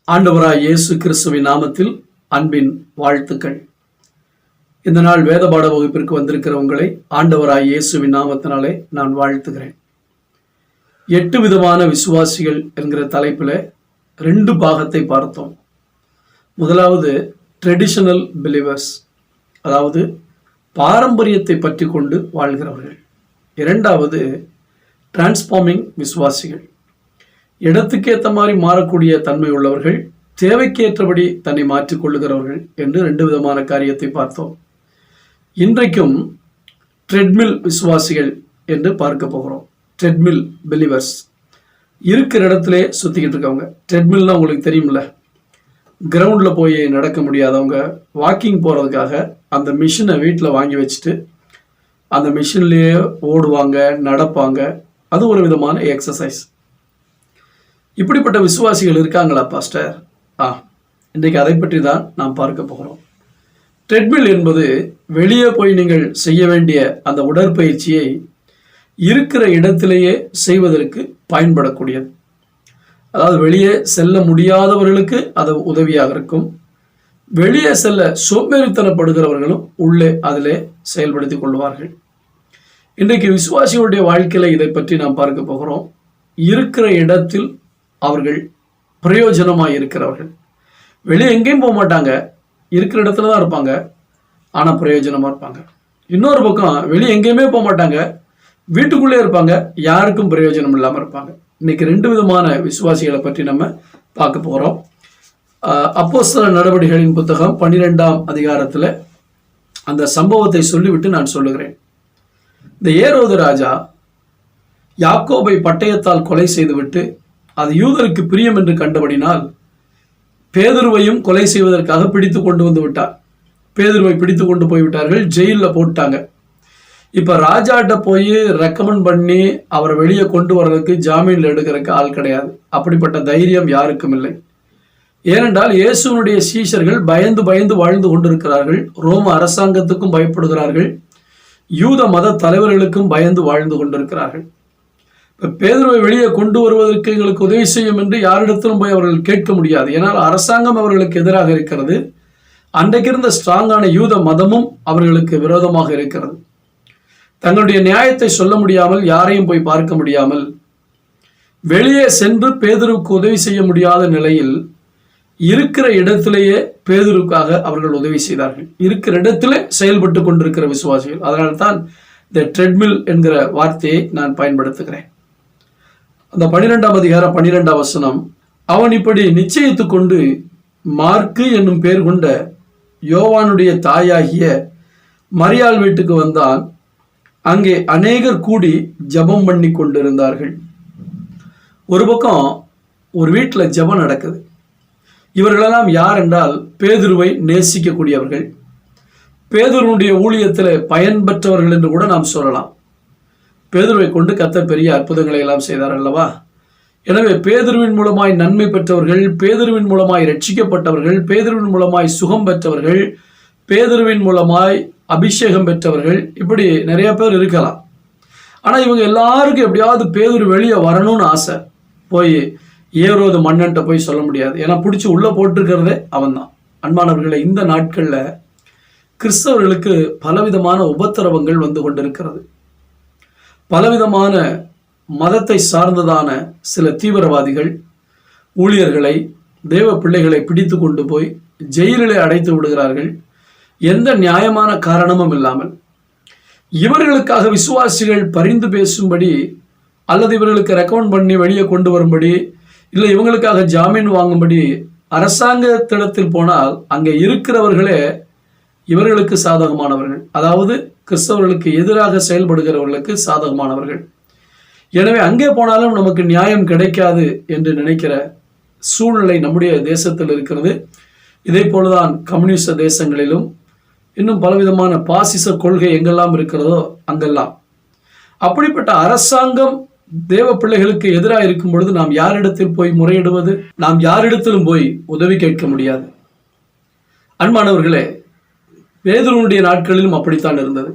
ஆண்டவராய் இயேசு கிறிஸ்துவின் நாமத்தில் அன்பின் வாழ்த்துக்கள். இந்த நாள் வேத பாட வகுப்பிற்கு வந்திருக்கிற உங்களை ஆண்டவராய் இயேசுவின் நாமத்தினாலே நான் வாழ்த்துகிறேன். 8 விதமான விசுவாசிகள் என்கிற தலைப்பில் 2 பாகத்தை பார்த்தோம். முதலாவது ட்ரெடிஷனல் பிலீவர்ஸ், அதாவது பாரம்பரியத்தை பற்றி கொண்டு வாழ்கிறவர்கள். இரண்டாவது டிரான்ஸ்ஃபார்மிங் விசுவாசிகள், இடத்துக்கேற்ற மாதிரி மாறக்கூடிய தன்மை உள்ளவர்கள், தேவைக்கேற்றபடி தன்னை மாற்றிக்கொள்ளுகிறவர்கள் என்று 2 விதமான காரியத்தை பார்த்தோம். இன்றைக்கும் ட்ரெட்மில் விசுவாசிகள் என்று பார்க்க போகிறோம். ட்ரெட்மில் பிலீவர்ஸ், இருக்கிற இடத்துல சுற்றிக்கிட்டு இருக்கவங்க. ட்ரெட்மில்னா உங்களுக்கு தெரியும்ல, கிரவுண்டில் போய் நடக்க முடியாதவங்க வாக்கிங் போகிறதுக்காக அந்த மிஷினை வீட்டில் வாங்கி வச்சுட்டு அந்த மிஷின்லேயே ஓடுவாங்க, நடப்பாங்க. அது ஒரு விதமான எக்ஸசைஸ். இப்படிப்பட்ட விசுவாசிகள் இருக்காங்களா பாஸ்டர்? இன்றைக்கு அதை பற்றி தான் நாம் பார்க்க போகிறோம். ட்ரெட்மில் என்பது வெளியே போய் நீங்கள் செய்ய வேண்டிய அந்த உடற்பயிற்சியை இருக்கிற இடத்திலேயே செய்வதற்கு பயன்படக்கூடியது. அதாவது வெளியே செல்ல முடியாதவர்களுக்கு அது உதவியாக இருக்கும். வெளியே செல்ல சோம்பேறித்தனப்படுகிறவர்களும் உள்ளே அதிலே செயல்படுத்திக் கொள்வார்கள். இன்றைக்கு விசுவாசிகளுடைய வாழ்க்கையில் இதை பற்றி நாம் பார்க்க போகிறோம். இருக்கிற இடத்தில் அவர்கள் பிரயோஜனமாக இருக்கிறவர்கள். வெளியே எங்கேயும் போக மாட்டாங்க, இருக்கிற இடத்துல தான் இருப்பாங்க, ஆனால் பிரயோஜனமாக இருப்பாங்க. இன்னொரு பக்கம் வெளியே எங்கேயுமே போக மாட்டாங்க, வீட்டுக்குள்ளே இருப்பாங்க, யாருக்கும் பிரயோஜனம் இல்லாமல் இருப்பாங்க. இன்னைக்கு 2 விதமான விசுவாசிகளை பற்றி நம்ம பார்க்க போகிறோம். அப்போஸ்தல நடவடிக்கைகளின் புத்தகம் 12ஆம் அதிகாரத்தில் அந்த சம்பவத்தை சொல்லிவிட்டு நான் சொல்லுகிறேன். இந்த ஏரோது ராஜா யாக்கோபை பட்டயத்தால் கொலை செய்துவிட்டு அது யூதருக்கு பிரியம் என்று கண்டபடினால் பேதுருவையும் கொலை செய்வதற்காக பிடித்து கொண்டு வந்து விட்டார். பேதுருவை பிடித்து கொண்டு போய்விட்டார்கள், ஜெயிலில் போட்டாங்க. இப்போ ராஜாட்ட போய் ரெக்கமெண்ட் பண்ணி அவரை வெளியே கொண்டு வர்றதுக்கு ஜாமீனில் எடுக்கிறதுக்கு ஆள் கிடையாது. அப்படிப்பட்ட தைரியம் யாருக்கும் இல்லை. ஏனென்றால் இயேசுனுடைய சீஷர்கள் பயந்து பயந்து வாழ்ந்து கொண்டிருக்கிறார்கள். ரோம அரசாங்கத்துக்கும் பயப்படுகிறார்கள், யூத மத தலைவர்களுக்கும் பயந்து வாழ்ந்து கொண்டிருக்கிறார்கள். இப்போ பேதுருவை வெளியே கொண்டு வருவதற்கு எங்களுக்கு உதவி செய்யும் என்று யாரிடத்திலும் போய் அவர்கள் கேட்க முடியாது. ஏன்னால் அரசாங்கம் அவர்களுக்கு எதிராக இருக்கிறது. அன்றைக்கு இருந்த ஸ்ட்ராங்கான யூத மதமும் அவர்களுக்கு விரோதமாக இருக்கிறது. தங்களுடைய நியாயத்தை சொல்ல முடியாமல், யாரையும் போய் பார்க்க முடியாமல், வெளியே சென்று பேதுருவுக்கு உதவி செய்ய முடியாத நிலையில் இருக்கிற இடத்திலேயே பேதுருவுக்காக அவர்கள் உதவி செய்தார்கள். இருக்கிற இடத்திலே செயல்பட்டு கொண்டிருக்கிற விசுவாசிகள். அதனால்தான் இந்த ட்ரெட்மில் என்கிற வார்த்தையை நான் பயன்படுத்துகிறேன். அந்த 12ஆம் அதிகாரம் 12ஆம் வசனம், அவன் இப்படி நிச்சயித்து கொண்டு மார்க்கு என்னும் பேர் கொண்ட யோவானுடைய தாயாகிய மரியாள் வீட்டுக்கு வந்தான். அங்கே அநேகர் கூடி ஜபம் பண்ணி கொண்டிருந்தார்கள். ஒரு பக்கம் ஒரு வீட்டில் ஜபம் நடக்குது. இவர்களெல்லாம் யார் என்றால் பேதுருவை நேசிக்கக்கூடியவர்கள், பேதுருவுடைய ஊழியத்தில் பயன்பெற்றவர்கள் என்று கூட நாம் சொல்லலாம். பேதுருவை கொண்டு கர்த்தர் பெரிய அற்புதங்களை எல்லாம் செய்தார் அல்லவா? எனவே பேதுருவின் மூலமாய் நன்மை பெற்றவர்கள், பேதுருவின் மூலமாய் ரட்சிக்கப்பட்டவர்கள், பேதுருவின் மூலமாய் சுகம் பெற்றவர்கள், பேதுருவின் மூலமாய் அபிஷேகம் பெற்றவர்கள், இப்படி நிறைய பேர் இருக்கலாம். ஆனால் இவங்க எல்லாருக்கும் எப்படியாவது பேதுரு வெளியே வரணும்னு ஆசை. போய் ஏரோது மன்னன்ட்ட போய் சொல்ல முடியாது, ஏன்னா பிடிச்சி உள்ளே போட்டிருக்கிறதே அவன்தான். அன்பானவர்களை, இந்த நாட்களில் கிறிஸ்தவர்களுக்கு பலவிதமான உபத்திரவங்கள் வந்து கொண்டிருக்கிறது. பலவிதமான மதத்தை சார்ந்ததான சில தீவிரவாதிகள் ஊழியர்களை, தேவ பிள்ளைகளை பிடித்து கொண்டு போய் ஜெயிலிலே அடைத்து விடுகிறார்கள், எந்த நியாயமான காரணமும் இல்லாமல். இவர்களுக்காக விசுவாசிகள் பரிந்து பேசும்படி அல்லது இவர்களுக்கு ரெக்கமெண்ட் பண்ணி வெளியே கொண்டு வரும்படி, இல்லை இவங்களுக்காக ஜாமீன் வாங்கும்படி அரசாங்கத்திடத்தில் போனால் அங்கே இருக்கிறவர்களே இவர்களுக்கு சாதகமானவர்கள், அதாவது கிறிஸ்தவர்களுக்கு எதிராக செயல்படுகிறவர்களுக்கு சாதகமானவர்கள். எனவே அங்கே போனாலும் நமக்கு நியாயம் கிடைக்காது என்று நினைக்கிற சூழ்நிலை நம்முடைய தேசத்தில் இருக்கிறது. இதே போலதான் கம்யூனிஸ்ட தேசங்களிலும் இன்னும் பலவிதமான பாசிச கொள்கை எங்கெல்லாம் இருக்கிறதோ அங்கெல்லாம். அப்படிப்பட்ட அரசாங்கம் தேவ பிள்ளைகளுக்கு எதிராக இருக்கும் பொழுது நாம் யாரிடத்தில் போய் முறையிடுவது? நாம் யாரிடத்திலும் போய் உதவி கேட்க முடியாது. அன்பானவர்களே, பேதுருவுடைய நாட்களிலும் அப்படித்தான் இருந்தது.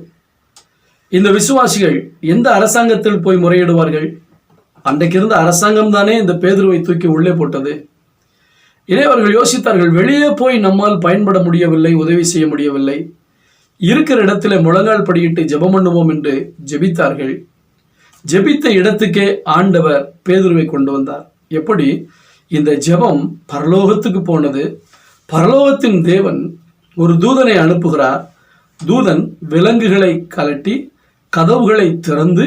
இந்த விசுவாசிகள் எந்த அரசாங்கத்தில் போய் முறையிடுவார்கள்? அன்றைக்கு இருந்த அரசாங்கம் தானே இந்த பேதுருவை தூக்கி உள்ளே போட்டது. இதை அவர்கள் யோசித்தார்கள். வெளியே போய் நம்மால் பயன்பட முடியவில்லை, உதவி செய்ய முடியவில்லை, இருக்கிற இடத்துல முழங்கால் படியிட்டு ஜெபம் பண்ணுவோம் என்று ஜெபித்தார்கள். ஜெபித்த இடத்துக்கே ஆண்டவர் பேதுருவை கொண்டு வந்தார். எப்படி இந்த ஜெபம் பரலோகத்துக்கு போனது? பரலோகத்தின் தேவன் ஒரு தூதனை அனுப்புகிறார். தூதன் விலங்குகளை கலட்டி கதவுகளை திறந்து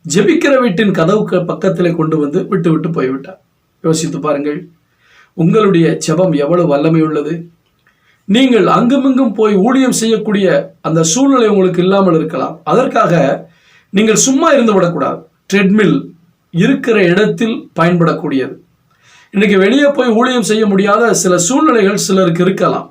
ஜெபிக்கிற வீட்டின் கதவுக்கு பக்கத்திலே கொண்டு வந்து விட்டு விட்டு போய்விட்டார். யோசித்து பாருங்கள், உங்களுடைய ஜெபம் எவ்வளவு வல்லமை உள்ளது. நீங்கள் அங்குமிங்கும் போய் ஊழியம் செய்யக்கூடிய அந்த சூழ்நிலை உங்களுக்கு இல்லாமல் இருக்கலாம். அதற்காக நீங்கள் சும்மா இருந்து விடக்கூடாது. ட்ரெட்மில் இருக்கிற இடத்தில் பயன்படக்கூடியது. இன்னைக்கு வெளியே போய் ஊழியம் செய்ய முடியாத சில சூழ்நிலைகள் சிலருக்கு இருக்கலாம்.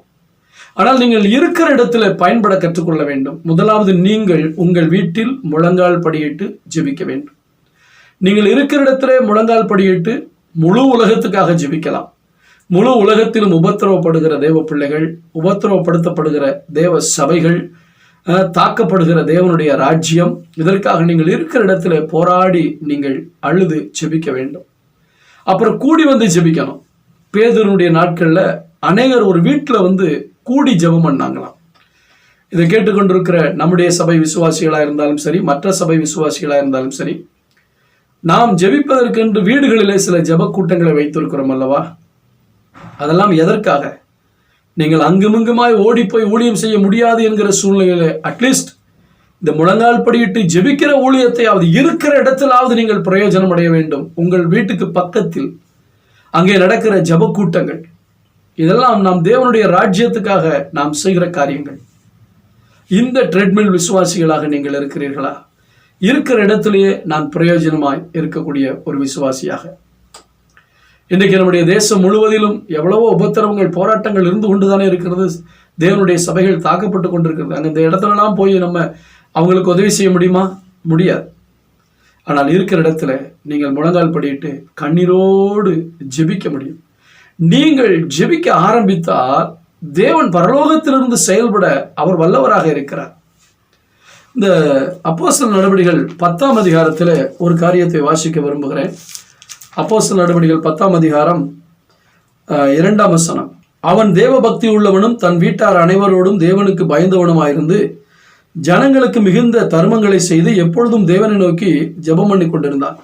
ஆனால் நீங்கள் இருக்கிற இடத்துல பயன்பட கற்றுக்கொள்ள வேண்டும். முதலாவது, நீங்கள் உங்கள் வீட்டில் முழங்கால் படியிட்டு ஜெபிக்க வேண்டும். நீங்கள் இருக்கிற இடத்துல முழங்கால் படியிட்டு முழு உலகத்துக்காக ஜெபிக்கலாம். முழு உலகத்திலும் உபத்திரவப்படுகிற தேவ பிள்ளைகள், உபத்திரவப்படுத்தப்படுகிற தேவ சபைகள், தாக்கப்படுகிற தேவனுடைய ராஜ்யம், இதற்காக நீங்கள் இருக்கிற இடத்துல போராடி நீங்கள் அழுது ஜெபிக்க வேண்டும். அப்புறம் கூடி வந்து ஜெபிக்கணும். பேதுருவுடைய நாட்கள்ல அநேகர் ஒரு வீட்டில் வந்து கூடி ஜெபம் பண்ணாங்களாம். இதை கேட்டுக்கொண்டிருக்கிற நம்முடைய சபை விசுவாசிகளா இருந்தாலும் சரி, மற்ற சபை விசுவாசிகளா இருந்தாலும் சரி, நாம் ஜெபிப்பதற்கென்று வீடுகளிலே சில ஜெப கூட்டங்களை வைத்திருக்கிறோம் அல்லவா? அதெல்லாம் எதற்காக? நீங்கள் அங்குமிங்குமாய் ஓடி போய் ஊழியம் செய்ய முடியாது என்கிற சூழ்நிலையில அட்லீஸ்ட் இந்த முழங்கால் படியிட்டு ஜெபிக்கிற ஊழியத்தையாவது இருக்கிற இடத்திலாவது நீங்கள் பிரயோஜனம் அடைய வேண்டும். உங்கள் வீட்டுக்கு பக்கத்தில் அங்கே நடக்கிற ஜெப கூட்டங்கள், இதெல்லாம் நாம் தேவனுடைய ராஜ்யத்துக்காக நாம் செய்கிற காரியங்கள். இந்த ட்ரெட்மில் விசுவாசிகளாக நீங்கள் இருக்கிறீர்களா? இருக்கிற இடத்திலேயே நான் பிரயோஜனமாய் இருக்கக்கூடிய ஒரு விசுவாசியாக. இன்றைக்கு நம்முடைய தேசம் முழுவதிலும் எவ்வளவோ உபத்திரவங்கள், போராட்டங்கள் இருந்து கொண்டுதானே இருக்கிறது. தேவனுடைய சபைகள் தாக்கப்பட்டு கொண்டிருக்கிறது. அங்கே இந்த இடத்துலலாம் போய் நம்ம அவங்களுக்கு உதவி செய்ய முடியுமா? முடியாது. ஆனால் இருக்கிற இடத்துல நீங்கள் முழங்கால் படியிட்டு கண்ணீரோடு ஜெபிக்க முடியும். நீங்கள் ஜெபிக்க ஆரம்பித்தால் தேவன் பரலோகத்திலிருந்து செயல்பட அவர் வல்லவராக இருக்கிறார். இந்த அப்போஸ்தலர் நடவடிக்கைகள் 10ஆம் அதிகாரத்தில் ஒரு காரியத்தை வாசிக்க விரும்புகிறேன். அப்போஸ்தலர் நடவடிக்கைகள் 10ஆம் அதிகாரம் 2ஆம் வசனம். அவன் தேவ பக்தி உள்ளவனும் தன் வீட்டார் அனைவரோடும் தேவனுக்கு பயந்தவனுமாயிருந்து ஜனங்களுக்கு மிகுந்த தர்மங்களை செய்து எப்பொழுதும் தேவனை நோக்கி ஜெபம் பண்ணி கொண்டிருந்தான்.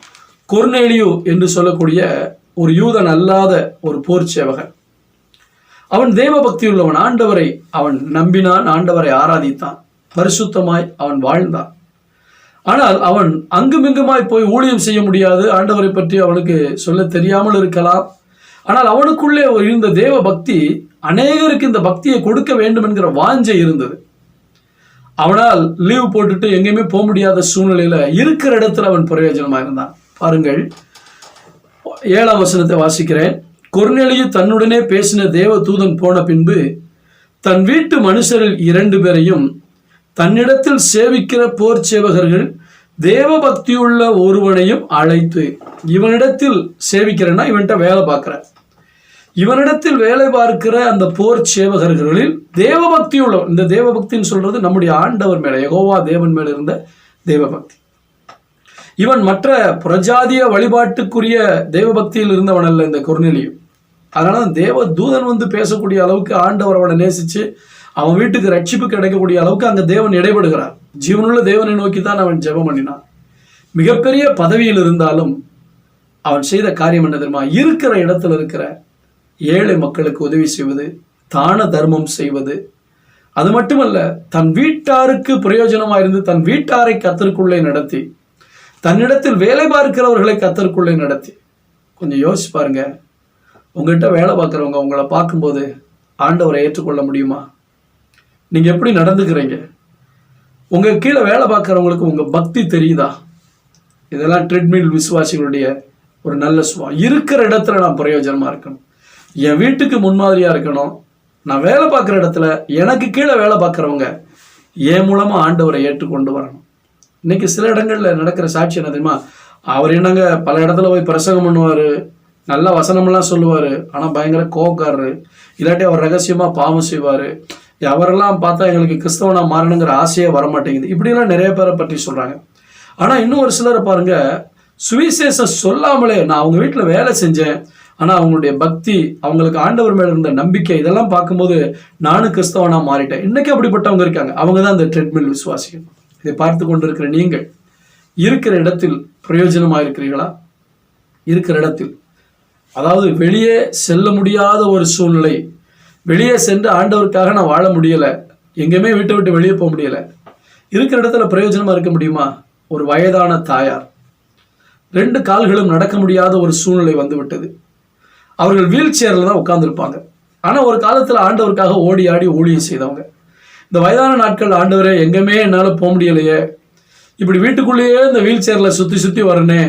கொர்நேலியு என்று சொல்லக்கூடிய ஒரு யூதன் அல்லாத ஒரு போர் சேவகன். அவன் தேவ பக்தி உள்ளவன். ஆண்டவரை அவன் நம்பினான், ஆண்டவரை ஆராதித்தான், பரிசுத்தமாய் அவன் வாழ்ந்தான். ஆனால் அவன் அங்குமிங்குமாய் போய் ஊழியம் செய்ய முடியாது. ஆண்டவரை பற்றி அவனுக்கு சொல்ல தெரியாமல் இருக்கலாம். ஆனால் அவனுக்குள்ளே இருந்த தேவ பக்தி, அநேகருக்கு இந்த பக்தியை கொடுக்க வேண்டும் என்கிற வாஞ்சை இருந்தது. அவனால் லீவ் போட்டுட்டு எங்கேயுமே போக முடியாத சூழ்நிலையில இருக்கிற இடத்துல அவன் பிரயோஜனமா இருந்தான். பாருங்கள், 7ஆம் வசனத்தை வாசிக்கிறேன். கொர்நேலியு தன்னுடனே பேசின தேவ தூதன் போன பின்பு தன் வீட்டு மனுஷரில் 2 பேரையும் தன்னிடத்தில் சேவிக்கிற போர் சேவகர்கள் தேவ பக்தியுள்ள ஒருவனையும் அழைத்து, இவனிடத்தில் சேவிக்கிறேன்னா இவன்கிட்ட வேலை பார்க்கிற, இவனிடத்தில் வேலை பார்க்கிற அந்த போர் சேவகர்களில் தேவ பக்தி உள்ள, இந்த தேவ பக்தின்னு சொல்றது நம்முடைய ஆண்டவர் மேல, யெகோவா தேவன் மேல இருந்த தேவ பக்தி. இவன் மற்ற பிரஜாதிய வழிபாட்டுக்குரிய தேவ பக்தியில் இருந்தவன் அல்ல இந்த கொர்நேலியு. அதனால தேவ தூதன் வந்து பேசக்கூடிய அளவுக்கு ஆண்டவர் அவனை நேசிச்சு அவன் வீட்டுக்கு ரட்சிப்பு கிடைக்கக்கூடிய அளவுக்கு அங்க தேவன் இடைபடுகிறார். ஜீவனுள்ள தேவனை நோக்கி தான் அவன் ஜெபம் பண்ணினான். மிகப்பெரிய பதவியில் இருந்தாலும் அவன் செய்த காரியம் என்ன தெரியுமா? இருக்கிற இடத்துல இருக்கிற ஏழை மக்களுக்கு உதவி செய்வது, தான தர்மம் செய்வது. அது மட்டுமல்ல, தன் வீட்டாருக்கு பிரயோஜனமா இருந்து தன் வீட்டாரை கர்த்தருக்குள்ளே நடத்தி, தன்னிடத்தில் வேலை பார்க்கிறவர்களை கர்த்தருக்குள்ளே நடத்தி. கொஞ்சம் யோசிச்சு பாருங்க, உங்கள்கிட்ட வேலை பார்க்குறவங்க உங்களை பார்க்கும்போது ஆண்டவரை ஏற்றுக்கொள்ள முடியுமா? நீங்க எப்படி நடந்துக்கிறீங்க? உங்க கீழே வேலை பார்க்குறவங்களுக்கு உங்க பக்தி தெரியுதா? இதெல்லாம் ட்ரெட்மில் விசுவாசிகளுடைய ஒரு நல்ல சுபாவம். இருக்கிற இடத்துல நான் பிரயோஜனமா இருக்கணும், என் வீட்டுக்கு முன்மாதிரியா இருக்கணும். நான் வேலை பார்க்குற இடத்துல எனக்கு கீழே வேலை பார்க்குறவங்க என் மூலமா ஆண்டவரை ஏற்றுக்கொண்டு வரணும். இன்னைக்கு சில இடங்கள்ல நடக்கிற சாட்சி என்ன தெரியுமா? அவர் என்னங்க பல இடத்துல போய் பிரசங்கம் பண்ணுவார், நல்ல வசனமெல்லாம் சொல்லுவார், ஆனால் பயங்கர கோவக்காரரு, இல்லாட்டி அவர் ரகசியமாக பாவம் செய்வார். அவரெல்லாம் பார்த்தா எங்களுக்கு கிறிஸ்தவனா மாறணுங்கிற ஆசையே வரமாட்டேங்குது. இப்படிலாம் நிறைய பேரை பற்றி சொல்கிறாங்க. ஆனால் இன்னும் ஒரு சிலரை பாருங்க, சுவிசேஷம் சொல்லாமலே நான் அவங்க வீட்டில் வேலை செஞ்சேன், ஆனால் அவங்களுடைய பக்தி, அவங்களுக்கு ஆண்டவர் மேலே இருந்த நம்பிக்கை, இதெல்லாம் பார்க்கும்போது நானும் கிறிஸ்தவனா மாறிட்டேன். இன்னைக்கு அப்படிப்பட்டவங்க இருக்காங்க. அவங்க தான் இந்த ட்ரெட்மில் விசுவாசிகள். இதை பார்த்து கொண்டிருக்கிற நீங்கள் இருக்கிற இடத்தில் பிரயோஜனமாக இருக்கிறீர்களா? இருக்கிற இடத்தில், அதாவது வெளியே செல்ல முடியாத ஒரு சூழ்நிலை, வெளியே சென்று ஆண்டவருக்காக நான் வாழ முடியலை, எங்கேயுமே வீட்டை விட்டு வெளியே போக முடியலை, இருக்கிற இடத்துல பிரயோஜனமாக இருக்க முடியுமா? ஒரு வயதான தாயார், 2 கால்களும் நடக்க முடியாத ஒரு சூழ்நிலை வந்து விட்டது. அவர்கள் வீல் சேரில் தான் உட்கார்ந்துருப்பாங்க. ஆனால் ஒரு காலத்தில் ஆண்டவருக்காக ஓடி ஆடி ஊழியம் செய்தவங்க. இந்த வயதான நாட்கள், ஆண்டவரே எங்கேயுமே என்னால் போக முடியலையே, இப்படி வீட்டுக்குள்ளேயே இந்த வீல் சேரில் சுற்றி சுற்றி வரனே,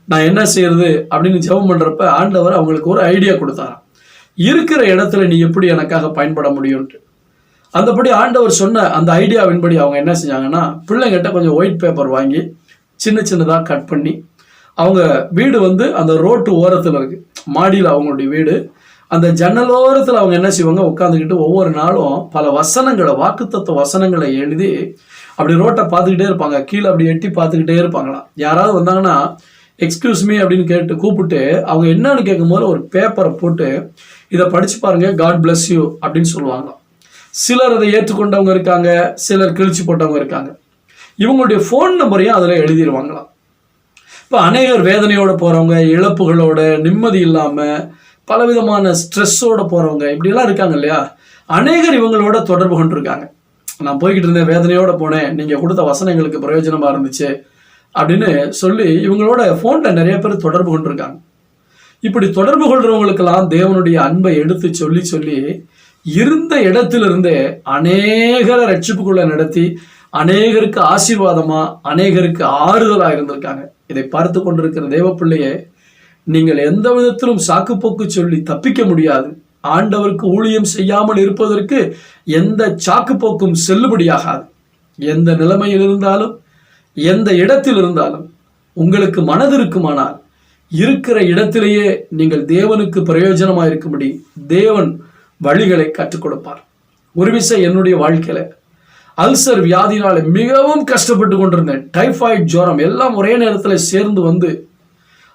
நான் என்ன செய்யறது அப்படின்னு ஜெபம் பண்ணுறப்ப ஆண்டவர் அவங்களுக்கு ஒரு ஐடியா கொடுத்தாராம். இருக்கிற இடத்துல நீ எப்படி எனக்காக பயன்பட முடியும்ட்டு. அந்தபடி ஆண்டவர் சொன்ன அந்த ஐடியாவின்படி அவங்க என்ன செஞ்சாங்கன்னா, பிள்ளைங்கிட்ட கொஞ்சம் ஒயிட் பேப்பர் வாங்கி சின்ன சின்னதாக கட் பண்ணி, அவங்க வீடு வந்து அந்த ரோட்டு ஓரத்தில் இருக்குது, மாடியில் அவங்களுடைய வீடு. அந்த ஜன்னலோரத்தில் அவங்க என்ன செய்வாங்க, உட்காந்துக்கிட்டு ஒவ்வொரு நாளும் பல வசனங்களை, வாக்குத்தத்த வசனங்களை எழுதி அப்படி ரோட்டை பார்த்துக்கிட்டே இருப்பாங்க. கீழே அப்படி எட்டி பார்த்துக்கிட்டே இருப்பாங்களாம். யாராவது வந்தாங்கன்னா எக்ஸ்கியூஸ் மீ அப்படின்னு கேட்டு கூப்பிட்டு அவங்க என்னன்னு கேட்கும் போது ஒரு பேப்பரை போட்டு இதை படிச்சு பாருங்க, காட் பிளஸ் யூ அப்படின்னு சொல்லுவாங்களாம். சிலர் அதை ஏற்றுக்கொண்டவங்க இருக்காங்க, சிலர் கிழிச்சு போட்டவங்க இருக்காங்க. இவங்களுடைய ஃபோன் நம்பரையும் அதில் எழுதிடுவாங்களாம். இப்போ அநேகர் வேதனையோடு போகிறவங்க, இழப்புகளோட, நிம்மதி இல்லாமல், பலவிதமான ஸ்ட்ரெஸ்ஸோடு போகிறவங்க இப்படிலாம் இருக்காங்க இல்லையா, அநேகர் இவங்களோட தொடர்பு கொண்டிருக்காங்க. நான் போய்கிட்டு இருந்தேன், வேதனையோடு போனேன், நீங்கள் கொடுத்த வசனம் எங்களுக்கு பிரயோஜனமாக இருந்துச்சு அப்படின்னு சொல்லி இவங்களோட ஃபோனில் நிறைய பேர் தொடர்பு கொண்டிருக்காங்க. இப்படி தொடர்பு கொள்றவங்களுக்கெல்லாம் தேவனுடைய அன்பை எடுத்து சொல்லி சொல்லி இருந்த இடத்திலிருந்தே அநேகரை ரட்சிப்புக்குள்ள நடத்தி, அநேகருக்கு ஆசீர்வாதமா, அநேகருக்கு ஆறுதலா இருந்திருக்காங்க. இதை பார்த்து கொண்டிருக்கிற தேவ பிள்ளையே, நீங்கள் எந்த விதத்திலும் சாக்குப்போக்கு சொல்லி தப்பிக்க முடியாது. ஆண்டவருக்கு ஊழியம் செய்யாமல் இருப்பதற்கு எந்த சாக்குப்போக்கும் செல்லுபடியாகாது. எந்த நிலைமையில் இருந்தாலும், எந்த இடத்தில் இருந்தாலும் உங்களுக்கு மனது இருக்குமானால், இருக்கிற இடத்திலேயே நீங்கள் தேவனுக்கு பிரயோஜனமாக இருக்கும்படி தேவன் வழிகளை கற்றுக் கொடுப்பார். ஒரு விஷயம் என்னுடைய வாழ்க்கையில, அல்சர் வியாதினால மிகவும் கஷ்டப்பட்டு கொண்டிருந்தேன். டைஃபாய்டு, ஜுரம் எல்லாம் ஒரே நேரத்தில் சேர்ந்து வந்து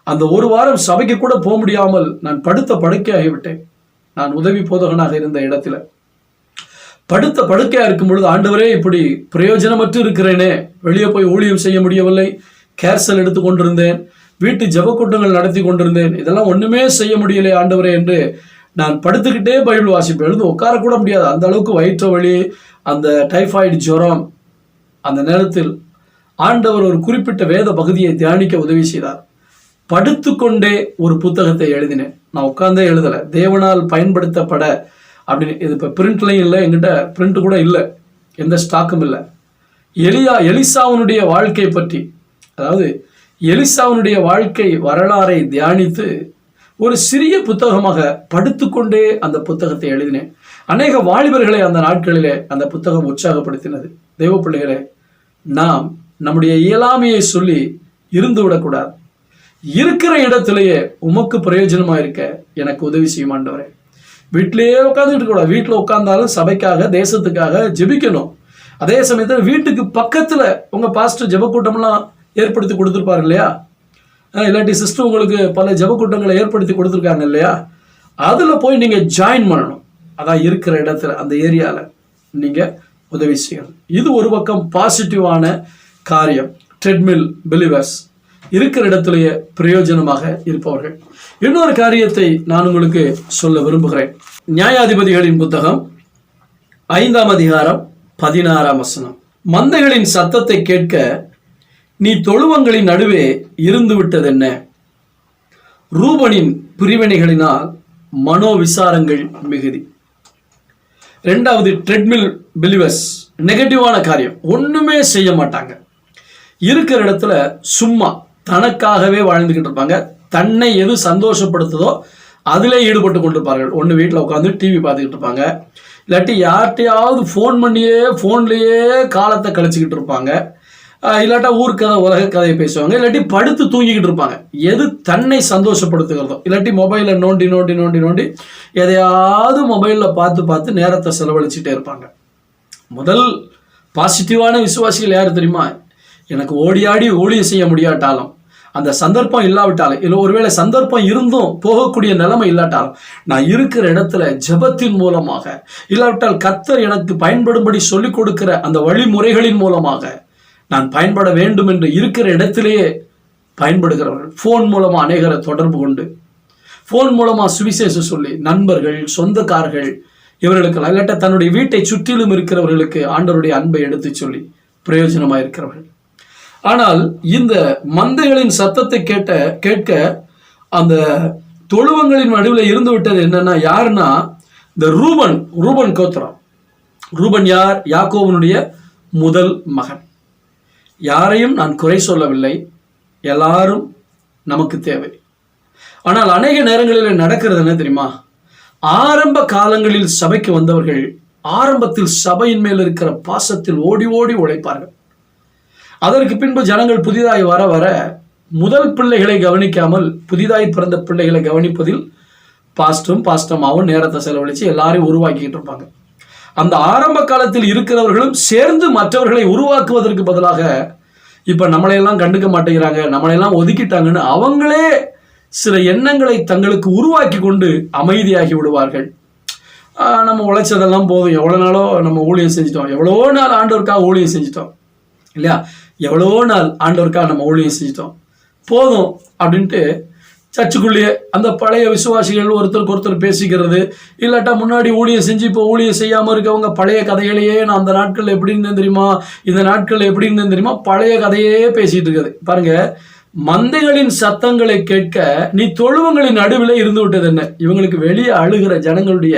அந்த ஒரு வாரம் சபைக்கு கூட போக முடியாமல் நான் படுத்த படுக்கையாகிவிட்டேன். நான் உதவி போதகனாக இருந்த இடத்துல படுத்த படுக்கையா இருக்கும் பொழுது, ஆண்டவரே இப்படி பிரயோஜனமற்று இருக்கிறேனே, வெளியே போய் ஊழியம் செய்ய முடியவில்லை, கேர்சல் எடுத்து கொண்டிருந்தேன், வீட்டு ஜெபக்கூட்டங்கள் நடத்தி கொண்டிருந்தேன், இதெல்லாம் ஒண்ணுமே செய்ய முடியலை ஆண்டவரே என்று நான் படுத்துக்கிட்டே பைபிள் வாசிப்பேன். எழுந்து உட்காரக்கூட முடியாது, அந்த அளவுக்கு வயிற்று வலி, அந்த டைஃபாய்டு ஜுரம். அந்த நேரத்தில் ஆண்டவர் ஒரு குறிப்பிட்ட வேத பகுதியை தியானிக்க உதவி செய்தார். படுத்துக்கொண்டே ஒரு புத்தகத்தை எழுதினேன். நான் உட்கார்ந்தே எழுதலை, தேவனால் பயன்படுத்தப்பட அப்படின்னு. இது இப்போ பிரிண்ட்லையும் இல்லை, என்கிட்ட பிரிண்ட் கூட இல்லை, எந்த ஸ்டாக்கும் இல்லை. எலிசாவுனுடைய வாழ்க்கை பற்றி, அதாவது எலிசாவுனுடைய வாழ்க்கை வரலாறை தியானித்து ஒரு சிறிய புத்தகமாக படுத்துக்கொண்டே அந்த புத்தகத்தை எழுதினேன். அநேக வாலிபர்களை அந்த நாட்களிலே அந்த புத்தகம் உற்சாகப்படுத்தினது. தெய்வ பிள்ளைகளே, நாம் நம்முடைய இயலாமையை சொல்லி இருந்து விடக்கூடாது. இருக்கிற இடத்திலேயே உமக்கு பிரயோஜனமா இருக்க எனக்கு உதவி செய்யும் ஆண்டவரே. வீட்டிலேயே உட்காந்துட்டு கூட, வீட்டில் உட்கார்ந்தாலும் சபைக்காக, தேசத்துக்காக ஜெபிக்கணும். அதே சமயத்தில் வீட்டுக்கு பக்கத்துல உங்க பாஸ்டர் ஜெபக்கூட்டம்லாம் ஏற்படுத்தி கொடுத்துருப்பாரு இல்லையா, இல்லாட்டி சிஸ்டர் உங்களுக்கு பல ஜெபக்கூட்டங்களை ஏற்படுத்தி கொடுத்துருக்காங்க இல்லையா, அதுல போய் நீங்க ஜாயின் பண்ணணும். அதான் இருக்கிற இடத்துல, அந்த ஏரியால நீங்க உதவி செய்யணும். இது ஒரு பக்கம் பாசிட்டிவான காரியம். ட்ரெட்மில் பிலீவர்ஸ், இருக்கிற இடத்திலேயே பிரயோஜனமாக இருப்பவர்கள். இன்னொரு காரியத்தை நான் உங்களுக்கு சொல்ல விரும்புகிறேன். நியாயாதிபதிகளின் புத்தகம் 5ஆம் அதிகாரம் 16ஆம் வசனம். மந்தைகளின் சத்தத்தை கேட்க நீ தொழுவங்களின் நடுவே இருந்து விட்டதென்ன? ரூபனின் பிரிவினைகளினால் மனோவிசாரங்கள் மிகுதி. 2வது, ட்ரெட்மில் பிலீவர்ஸ் நெகட்டிவான காரியம், ஒண்ணுமே செய்ய மாட்டாங்க. இருக்கிற இடத்துல சும்மா தனக்காகவே வாழ்ந்துகிட்டு இருப்பாங்க. தன்னை எது சந்தோஷப்படுத்துதோ அதிலே ஈடுபட்டு கொண்டிருப்பார்கள். ஒன்று வீட்டில் உட்காந்து டிவி பார்த்துக்கிட்டு இருப்பாங்க, இல்லாட்டி யார்கிட்டையாவது ஃபோன் பண்ணியே ஃபோன்லேயே காலத்தை கழிச்சுக்கிட்டு இருப்பாங்க, இல்லாட்டா ஊர்க்கதை உலக கதையை பேசுவாங்க, இல்லாட்டி படுத்து தூங்கிக்கிட்டு இருப்பாங்க. எது தன்னை சந்தோஷப்படுத்துகிறதோ, இல்லாட்டி மொபைலை நோண்டி நோண்டி நோண்டி நோண்டி எதையாவது மொபைலில் பார்த்து பார்த்து நேரத்தை செலவழிச்சுட்டே இருப்பாங்க. முதல் பாசிட்டிவான விசுவாசிகள் யார் தெரியுமா? எனக்கு ஓடி ஆடி ஊழியம் செய்ய முடியாட்டாலும், அந்த சந்தர்ப்பம் இல்லாவிட்டாலும், இல்லை ஒருவேளை சந்தர்ப்பம் இருந்தும் போகக்கூடிய நிலைமை இல்லாட்டாலும், நான் இருக்கிற இடத்துல ஜெபத்தின் மூலமாக, இல்லாவிட்டால் கர்த்தர் எனக்கு பயன்படும்படி சொல்லிக் கொடுக்கிற அந்த வழிமுறைகளின் மூலமாக நான் பயன்பட வேண்டும் என்று இருக்கிற இடத்திலேயே பயன்படுகிறவர்கள். ஃபோன் மூலமா அநேகரை தொடர்பு கொண்டு, ஃபோன் மூலமா சுவிசேஷம் சொல்லி, நண்பர்கள், சொந்தக்காரர்கள், இவர்களுக்கு இல்லாட்ட தன்னுடைய வீட்டை சுற்றிலும் இருக்கிறவர்களுக்கு ஆண்டவருடைய அன்பை எடுத்து சொல்லி பிரயோஜனமா இருக்கிறவர்கள். ஆனால் இந்த மந்தைகளின் சத்தத்தை கேட்க அந்த தொழுவங்களின் நடுவில் இருந்து விட்டது என்னன்னா, யாருன்னா இந்த ரூபன் கோத்திரம். ரூபன் யார்? யாக்கோபனுடைய முதல் மகன். யாரையும் நான் குறை சொல்லவில்லை, எல்லாரும் நமக்கு தேவை. ஆனால் அநேக நேரங்களில் நடக்கிறது என்ன தெரியுமா? ஆரம்ப காலங்களில் சபைக்கு வந்தவர்கள் ஆரம்பத்தில் சபையின் மேல் இருக்கிற பாசத்தில் ஓடி ஓடி உழைப்பார்கள். அதற்கு பின்பு ஜனங்கள் புதிதாய் வர வர முதல் பிள்ளைகளை கவனிக்காமல் புதிதாய் பிறந்த பிள்ளைகளை கவனிப்பதில் பாஸ்டமாவும் நேரத்தை செலவழித்து எல்லாரையும் உருவாக்கிட்டு இருப்பாங்க. அந்த ஆரம்ப காலத்தில் இருக்கிறவர்களும் சேர்ந்து மற்றவர்களை உருவாக்குவதற்கு பதிலாக இப்ப நம்மளையெல்லாம் கண்டுக்க மாட்டேங்கிறாங்க, நம்மளையெல்லாம் ஒதுக்கிட்டாங்கன்னு அவங்களே சில எண்ணங்களை தங்களுக்கு உருவாக்கி கொண்டு அமைதியாகி விடுவார்கள். நம்ம உழைச்சதெல்லாம் போதும், எவ்வளோ நாளோ நம்ம ஊழியம் செஞ்சிட்டோம், எவ்வளோ நாள் ஆண்டவருக்காக ஊழியம் செஞ்சிட்டோம் இல்லையா, எவ்வளோ நாள் ஆண்டவருக்காக நம்ம ஊழியம் செஞ்சிட்டோம் போதும் அப்படின்ட்டு சர்ச்சுக்குள்ளேயே அந்த பழைய விசுவாசிகள் ஒருத்தருக்கு ஒருத்தர் பேசிக்கிறது, இல்லாட்டா முன்னாடி ஊழியம் செஞ்சு இப்போ ஊழியம் செய்யாமல் இருக்கவங்க பழைய கதைகளையே, நான் அந்த நாட்கள் எப்படி இருந்தேன் தெரியுமா, இந்த நாட்கள் எப்படி இருந்தேன் தெரியுமா, பழைய கதையே பேசிட்டு இருக்குது. பாருங்க, மந்தைகளின் சத்தங்களை கேட்க நீ தொழுவங்களின் நடுவில் இருந்து விட்டது என்ன? இவங்களுக்கு வெளியே அழுகிற ஜனங்களுடைய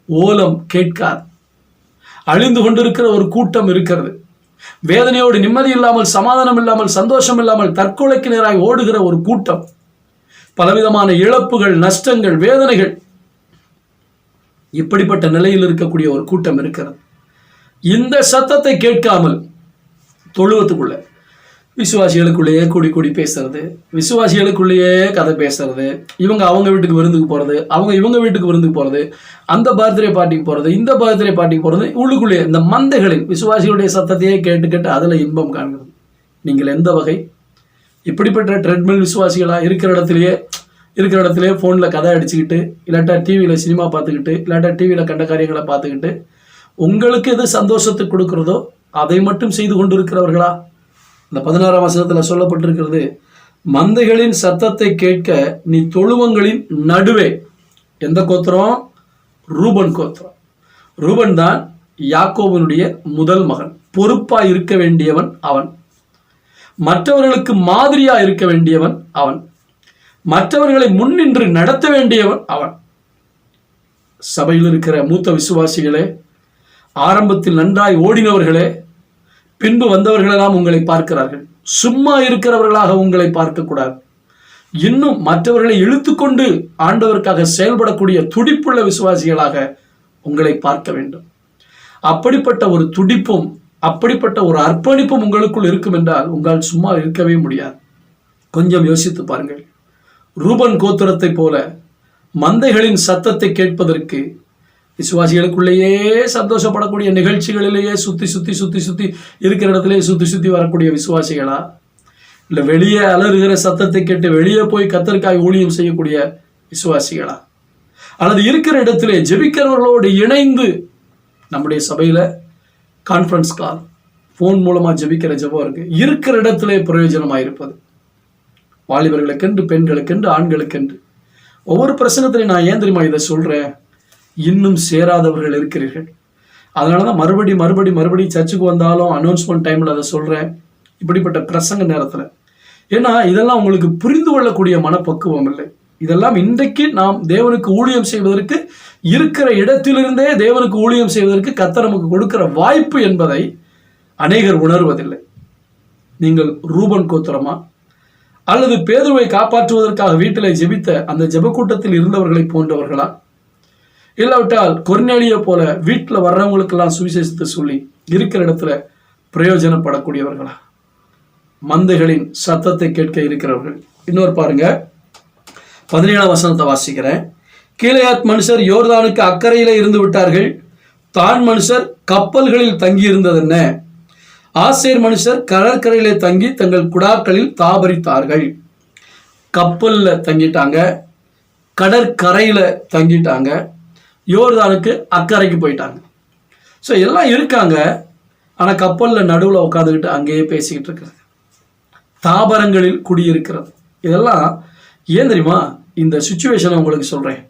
ஓலம் கேட்காது. அழிந்து கொண்டிருக்கிற ஒரு கூட்டம் இருக்கிறது. வேதனையோடு, நிம்மதி இல்லாமல், சமாதானம் இல்லாமல், சந்தோஷம் இல்லாமல் தற்கொலைக்கு நேராக ஓடுகிற ஒரு கூட்டம். பலவிதமான இழப்புகள், நஷ்டங்கள், வேதனைகள், இப்படிப்பட்ட நிலையில் இருக்கக்கூடிய ஒரு கூட்டம் இருக்கிறது. இந்த சத்தத்தை கேட்காமல் தொழுவத்துக்குள்ள விசுவாசிகளுக்குள்ளேயே கூடி பேசுறது, விசுவாசிகளுக்குள்ளேயே கதை பேசுறது, இவங்க அவங்க வீட்டுக்கு விருந்துக்கு போறது, அவங்க இவங்க வீட்டுக்கு விருந்துக்கு போறது, அந்த பர்த்டே பார்ட்டிக்கு போறது, இந்த பர்த்டே பார்ட்டிக்கு போறது, உள்ளுக்குள்ளேயே இந்த மந்தைகளின் விசுவாசிகளுடைய சத்தத்தையே கேட்டு அதுல இன்பம் காண்கிறது. நீங்கள் எந்த வகை? இப்படிப்பட்ட ட்ரெட்மில் விசுவாசிகளா? இருக்கிற இடத்துலயே ஃபோனில் கதை அடிச்சுக்கிட்டு, இல்லாட்டா டிவியில் சினிமா பார்த்துக்கிட்டு, இல்லாட்டா டிவியில் கண்ட காரியங்களை பார்த்துக்கிட்டு, உங்களுக்கு எது சந்தோஷத்தை கொடுக்கிறதோ அதை மட்டும் செய்து கொண்டு இருக்கிறவர்களா? இந்த 16ஆம் வசனத்தில் சொல்லப்பட்டிருக்கிறது, மந்தைகளின் சத்தத்தை கேட்க நீ தொழுவங்களின் நடுவே. எந்த கோத்திரம்? ரூபன் கோத்திரம். ரூபன் தான் யாக்கோபனுடைய முதல் மகன். பொறுப்பா இருக்க வேண்டியவன் அவன். மற்றவர்களுக்கு மாதிரியா இருக்க வேண்டியவன் அவன். மற்றவர்களை முன்னின்று நடத்த வேண்டியவன் அவன். சபையில் இருக்கிற மூத்த விசுவாசிகளே, ஆரம்பத்தில் நன்றாய் ஓடினவர்களே, பின்பு வந்தவர்களெல்லாம் உங்களை பார்க்கிறார்கள். சும்மா இருக்கிறவர்களாக உங்களை பார்க்கக்கூடாது. இன்னும் மற்றவர்களை இழுத்துக்கொண்டு ஆண்டவருக்காக செயல்படக்கூடிய துடிப்புள்ள விசுவாசிகளாக உங்களை பார்க்க வேண்டும். அப்படிப்பட்ட ஒரு துடிப்பும் அப்படிப்பட்ட ஒரு அர்ப்பணிப்பும் உங்களுக்குள் இருக்கும் என்றால் உங்களால் சும்மா இருக்கவே முடியாது. கொஞ்சம் யோசித்து பாருங்கள். ரூபன் கோத்திரத்தை போல மந்தைகளின் சத்தத்தை கேட்பதற்கு விசுவாசிகளுக்குள்ளேயே சந்தோஷப்படக்கூடிய நிகழ்ச்சிகளிலேயே சுத்தி இருக்கிற இடத்துலேயே சுத்தி வரக்கூடிய விசுவாசிகளா, இல்லை வெளியே அலறுகிற சத்தத்தை கேட்டு வெளியே போய் கர்த்தருக்காய் ஊழியம் செய்யக்கூடிய விசுவாசிகளா, அல்லது இருக்கிற இடத்திலே ஜெபிக்கிறவர்களோடு இணைந்து நம்முடைய சபையில கான்ஃபரன்ஸ் கால், ஃபோன் மூலமா ஜெபிக்கிற ஜெபம் இருக்கு, இருக்கிற இடத்திலே பிரயோஜனமாக இருப்பது. வாலிபர்களுக்கென்று, பெண்களுக்கென்று, ஆண்களுக்கென்று. ஒவ்வொரு பிரசனத்திலையும் நான் ஏன் தெரியுமா இதை சொல்றேன்? இன்னும் சேராதவர்கள் இருக்கிறீர்கள். அதனாலதான் மறுபடி சர்ச்சுக்கு வந்தாலும் அனௌன்ஸ்மெண்ட் டைம்ல அதை சொல்றேன், இப்படிப்பட்ட பிரசங்க நேரத்துல. ஏன்னா இதெல்லாம் உங்களுக்கு புரிந்து கொள்ளக்கூடிய மனப்பக்குவம் இல்லை. இதெல்லாம் இன்றைக்கு நாம் தேவனுக்கு ஊழியம் செய்வதற்கு, இருக்கிற இடத்திலிருந்தே தேவனுக்கு ஊழியம் செய்வதற்கு கர்த்தர் நமக்கு கொடுக்கிற வாய்ப்பு என்பதை அநேகர் உணர்வதில்லை. நீங்கள் ரூபன் கோத்திரமா, அல்லது பேதுருவை காப்பாற்றுவதற்காக வீட்டில் ஜெபித்த அந்த ஜெப கூட்டத்தில் இருந்தவர்களை போன்றவர்களா, இல்லாவிட்டால் கொர்நேலியை போல வீட்டில் வர்றவங்களுக்கெல்லாம் சுவிசேஷத்தை சொல்லி இருக்கிற இடத்துல பிரயோஜனப்படக்கூடியவர்களா? மந்தைகளின் சத்தத்தை கேட்க இருக்கிறவர்கள். இன்னொரு பாருங்க, 17ஆம் வசனத்தை வாசிக்கிறேன். கீலேயாத் மனுஷர் யோர்தானுக்கு அக்கறையில இருந்து விட்டார்கள், தான் மனுஷர் கப்பல்களில் தங்கி இருந்ததென்ன? ஆசேர் மனுஷர் கடற்கரையிலே தங்கி தங்கள் குடாக்களில் தாபரித்தார்கள். கப்பல்ல தங்கிட்டாங்க, கடற்கரையில தங்கிட்டாங்க, யோர்தானுக்கு அக்கறைக்கு போயிட்டாங்க. ஸோ எல்லாம் இருக்காங்க, ஆனால் கப்பலில் நடுவில் உட்காந்துக்கிட்டு அங்கேயே பேசிக்கிட்டு இருக்கிறது, தாபரங்களில் குடியிருக்கிறது. இதெல்லாம் ஏன் தெரியுமா? இந்த சுச்சுவேஷனை உங்களுக்கு சொல்கிறேன்.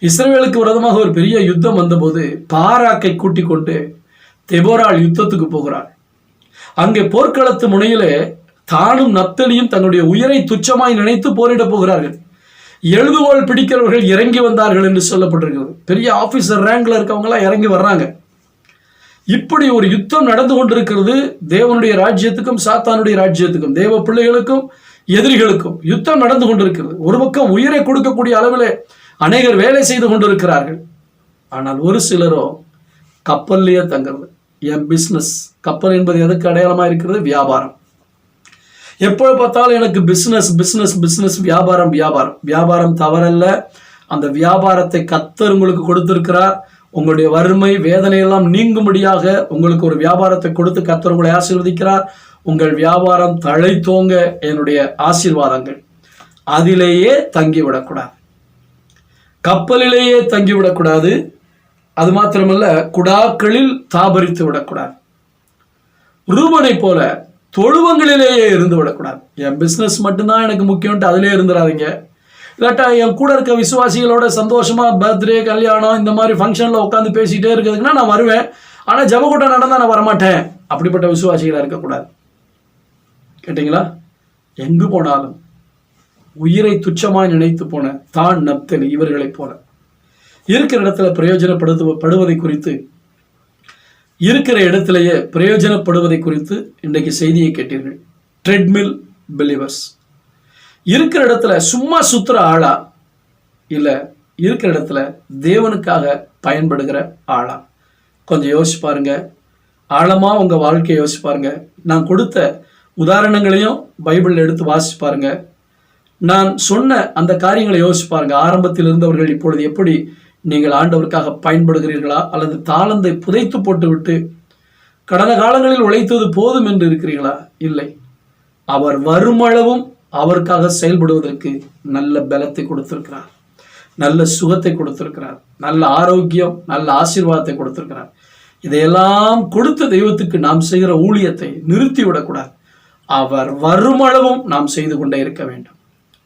இஸ்ரவேலுக்கு விரோதமாக ஒரு பெரிய யுத்தம் வந்தபோது பாராக்கை கூட்டிக் கொண்டு தெபோராள் யுத்தத்துக்கு போகிறாள். அங்கே போர்க்களத்து முனையிலே தானும் நப்தலியும் தன்னுடைய உயிரை துச்சமாய் நினைத்து போரிட போகிறார்கள். எழுதுகோள் பிடிக்கிறவர்கள் இறங்கி வந்தார்கள் என்று சொல்லப்பட்டிருக்கிறது. பெரிய ஆபீசர் ரேங்க்ல இருக்கவங்களாம் இறங்கி வர்றாங்க. இப்படி ஒரு யுத்தம் நடந்து கொண்டிருக்கிறது. தேவனுடைய ராஜ்யத்துக்கும் சாத்தானுடைய ராஜ்யத்துக்கும், தேவ பிள்ளைகளுக்கும் எதிரிகளுக்கும் யுத்தம் நடந்து கொண்டிருக்கிறது. ஒரு பக்கம் உயிரை கொடுக்கக்கூடிய அளவில் அநேகர் வேலை செய்து கொண்டிருக்கிறார்கள். ஆனால் ஒரு சிலரோ கப்பல்லையே தங்கிறது. என் பிஸ்னஸ், கப்பல் என்பது எதுக்கு அடையாளமாக இருக்கிறது? வியாபாரம். எப்போ பார்த்தாலும் எனக்கு பிஸ்னஸ் பிஸ்னஸ் பிஸ்னஸ், வியாபாரம் வியாபாரம். வியாபாரம் தவறல்ல. அந்த வியாபாரத்தை கர்த்தர் உங்களுக்கு கொடுத்திருக்கிறார். உங்களுடைய வறுமை வேதனையெல்லாம் நீங்கும்படியாக உங்களுக்கு ஒரு வியாபாரத்தை கொடுத்து கர்த்தர் உங்களை ஆசீர்வதிக்கிறார். உங்கள் வியாபாரம் தழைத்தோங்க என்னுடைய ஆசீர்வாதங்கள். அதிலேயே தங்கிவிடக்கூடாது, கப்பலிலேயே தங்கிவிடக்கூடாது. அது மாத்திரமல்ல, குடாக்களில் தாபரித்து விடக்கூடாது. ரூபனை போல தொழுவங்களிலேயே இருந்து விடக்கூடாது. என் பிஸ்னஸ் மட்டும்தான் எனக்கு முக்கியம்ட்டு அதிலே இருந்துடாதீங்க. இல்லாட்டா என் கூட இருக்க விசுவாசிகளோட சந்தோஷமா பர்த்டே, கல்யாணம், இந்த மாதிரி ஃபங்க்ஷனில் உட்காந்து பேசிகிட்டே இருக்கிறதுக்குன்னா நான் வருவேன், ஆனால் ஜபக்கூட்டம் நடந்தால் நான் வரமாட்டேன். அப்படிப்பட்ட விசுவாசிகளாக இருக்கக்கூடாது. கேட்டிங்களா? எங்கு போனாலும் உயிரை துச்சமாய் நினைத்து போன தான் நப்தலி இவர்களைப் போல இருக்கிற இடத்துல பிரயோஜனப்படுவதை குறித்து, இருக்கிற இடத்திலேயே பிரயோஜனப்படுவதை குறித்து இன்றைக்கு செய்தியை கேட்டீர்கள். Treadmill believers. இருக்கிற இடத்துல சும்மா சுத்துற ஆளா, இல்லை இருக்கிற இடத்துல தேவனுக்காக பயன்படுகிற ஆளா? கொஞ்சம் யோசிச்சு பாருங்க. ஆழமா உங்க வாழ்க்கையை யோசிச்சு பாருங்க. நான் கொடுத்த உதாரணங்களையும் பைபிளில் எடுத்து வாசிச்சு பாருங்க. நான் சொன்ன அந்த காரியங்களை யோசிச்சு பாருங்க. ஆரம்பத்தில் இருந்தவர்கள் இப்பொழுது எப்படி நீங்கள் ஆண்டவருக்காக பயன்படுகிறீர்களா, அல்லது தாளந்தை புதைத்து போட்டுவிட்டு கடந்த காலங்களில் உழைத்தது போதும் என்று இருக்கிறீர்களா? இல்லை. அவர் வருமளவும் அவருக்காக செயல்படுவதற்கு நல்ல பலத்தை கொடுத்திருக்கிறார், நல்ல சுகத்தை கொடுத்திருக்கிறார், நல்ல ஆரோக்கியம், நல்ல ஆசீர்வாதத்தை கொடுத்திருக்கிறார். இதையெல்லாம் கொடுத்த தெய்வத்துக்கு நாம் செய்கிற ஊழியத்தை நிறுத்தி விடக்கூடாது. அவர் வருமளவும் நாம் செய்து கொண்டே இருக்க வேண்டும்.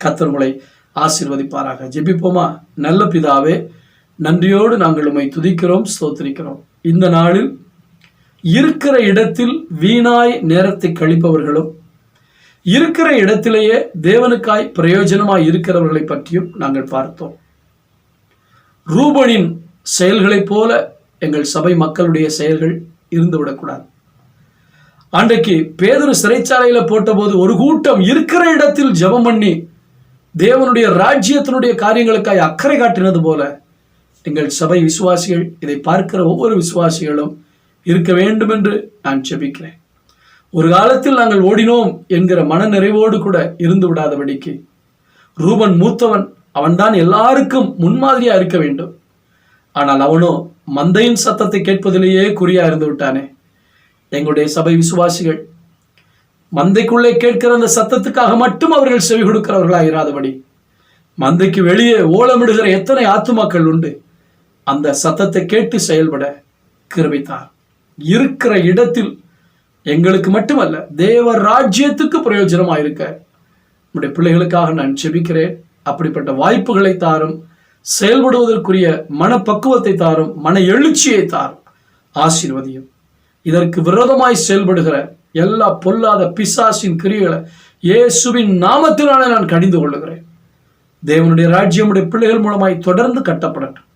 கர்த்தர் உங்களை ஆசீர்வதிப்பாராக. ஜெபிப்போமா? நல்ல பிதாவே, நன்றியோடு நாங்கள் உம்மை துதிக்கிறோம், ஸ்தோத்திரிக்கிறோம். இந்த நாளில் இருக்கிற இடத்தில் வீணாய் நேரத்தை கழிப்பவர்களும், இருக்கிற இடத்திலேயே தேவனுக்காய் பிரயோஜனமாய் இருக்கிறவர்களை பற்றியும் நாங்கள் பார்த்தோம். ரூபனின் செயல்களைப் போல எங்கள் சபை மக்களுடைய செயல்கள் இருந்துவிடக்கூடாது. அன்றைக்கு பேதுரு சிறைச்சாலையில போட்டபோது ஒரு கூட்டம் இருக்கிற இடத்தில் ஜெபம் பண்ணி தேவனுடைய ராஜ்யத்தினுடைய காரியங்களுக்காய் அக்கறை காட்டினது போல எங்கள் சபை விசுவாசிகள், இதை பார்க்கிற ஒவ்வொரு விசுவாசிகளும் இருக்க வேண்டும் என்று நான் ஜெபிக்கிறேன். ஒரு காலத்தில் நாங்கள் ஓடினோம் என்கிற மன நிறைவோடு கூட இருந்து விடாதபடிக்கு, ரூபன் மூத்தவன், அவன்தான் எல்லாருக்கும் முன்மாதிரியா இருக்க வேண்டும். ஆனால் அவனோ மந்தையின் சத்தத்தை கேட்பதிலேயே குறியா இருந்து விட்டானே. எங்களுடைய சபை விசுவாசிகள் மந்தைக்குள்ளே கேட்கிற அந்த சத்தத்துக்காக மட்டும் அவர்கள் செவி கொடுக்கிறவர்களாக இராதபடி, மந்தைக்கு வெளியே ஓலமிடுகிற எத்தனை ஆத்துமாக்கள் உண்டு, அந்த சத்தத்தை கேட்டு செயல்பட கிருபைத்தார். இருக்கிற இடத்தில் எங்களுக்கு மட்டுமல்ல, தேவ ராஜ்யத்துக்கு பிரயோஜனமாக இருக்க நம்முடைய பிள்ளைகளுக்காக நான் ஜெபிக்கிறேன். அப்படிப்பட்ட வாய்ப்புகளை தாரும், செயல்படுவதற்குரிய மனப்பக்குவத்தை தாரும், மன எழுச்சியை தாரும், ஆசீர்வதியும். இதற்கு விரோதமாய் செயல்படுகிற எல்லா பொல்லாத பிசாசின் கிரியைகளை இயேசுவின் நாமத்தினாலே நான் கடிந்து கொள்ளுகிறேன். தேவனுடைய ராஜ்யம் உடைய பிள்ளைகள் மூலமாய் தொடர்ந்து கட்டப்படட்டும்.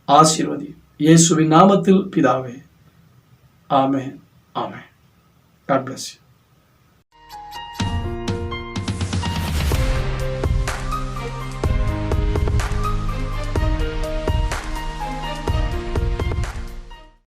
ஆசீர்வதி இயேசுவின் நாமத்தில் பிதாவே. ஆமென். ஆமென். God bless you.